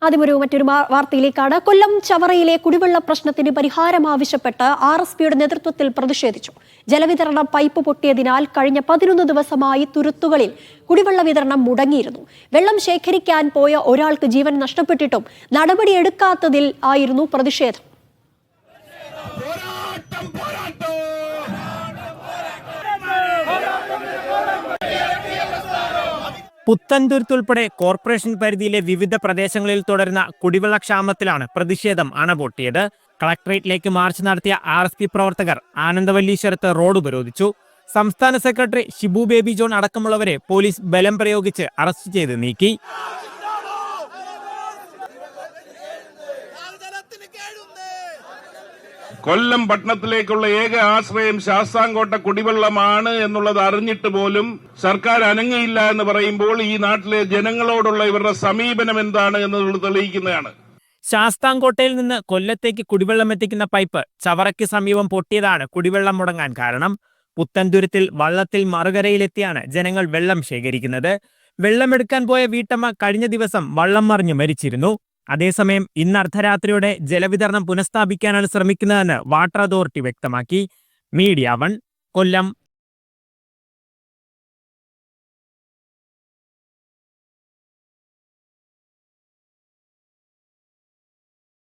മറ്റൊരു വാർത്തയിലേക്കാണ്. കൊല്ലം ചവറയിലെ കുടിവെള്ള പ്രശ്നത്തിന് പരിഹാരം ആവശ്യപ്പെട്ട് RSPയുടെ നേതൃത്വത്തിൽ പ്രതിഷേധിച്ചു. ജലവിതരണ പൈപ്പ് പൊട്ടിയതിനാൽ കഴിഞ്ഞ 11 ദിവസമായി തുരുത്തുകളിൽ കുടിവെള്ള വിതരണം മുടങ്ങിയിരുന്നു. വെള്ളം ശേഖരിക്കാൻ പോയ ഒരാൾക്ക് ജീവൻ നഷ്ടപ്പെട്ടിട്ടും നടപടിയെടുക്കാത്തതിൽ ആയിരുന്നു പ്രതിഷേധം. പുത്തൻതുരുത്തുൾപ്പെടെ കോർപ്പറേഷൻ പരിധിയിലെ വിവിധ പ്രദേശങ്ങളിൽ തുടരുന്ന കുടിവെള്ളക്ഷാമത്തിലാണ് പ്രതിഷേധം അണപൊട്ടിയത്. കളക്ടറേറ്റിലേക്ക് മാർച്ച് നടത്തിയ RSP പ്രവർത്തകർ ആനന്ദവല്ലീശ്വരത്ത് റോഡ് ഉപരോധിച്ചു. സംസ്ഥാന സെക്രട്ടറി ഷിബു ബേബി ജോൺ അടക്കമുള്ളവരെ പോലീസ് ബലം പ്രയോഗിച്ച് അറസ്റ്റ് ചെയ്ത് നീക്കി. കൊല്ലം പട്ടണത്തിലേക്കുള്ള ഏക ആശ്രയം ശാസ്താംകോട്ട കുടിവെള്ളമാണ് എന്നുള്ളത് അറിഞ്ഞിട്ട് പോലും സർക്കാർ അനങ്ങിയില്ല എന്ന് പറയുമ്പോൾ ഈ നാട്ടിലെ ജനങ്ങളോടുള്ള ഇവരുടെ സമീപനം എന്താണ് എന്നുള്ളത് തെളിയിക്കുന്നതാണ്. ശാസ്താംകോട്ടയിൽ നിന്ന് കൊല്ലത്തേക്ക് കുടിവെള്ളം എത്തിക്കുന്ന പൈപ്പ് ചവറയ്ക്ക് സമീപം പൊട്ടിയതാണ് കുടിവെള്ളം മുടങ്ങാൻ കാരണം. പുത്തൻതുരുത്തിൽ വള്ളത്തിൽ മറുകരയിലെത്തിയാണ് ജനങ്ങൾ വെള്ളം ശേഖരിക്കുന്നത്. വെള്ളമെടുക്കാൻ പോയ വീട്ടമ്മ കഴിഞ്ഞ ദിവസം വള്ളം മറിഞ്ഞ് മരിച്ചിരുന്നു. അതേസമയം ഇന്ന് അർദ്ധരാത്രിയോടെ ജലവിതരണം പുനഃസ്ഥാപിക്കാനാണ് ശ്രമിക്കുന്നതെന്ന് വാട്ടർ അതോറിറ്റി വ്യക്തമാക്കി. മീഡിയ 1 കൊല്ലം.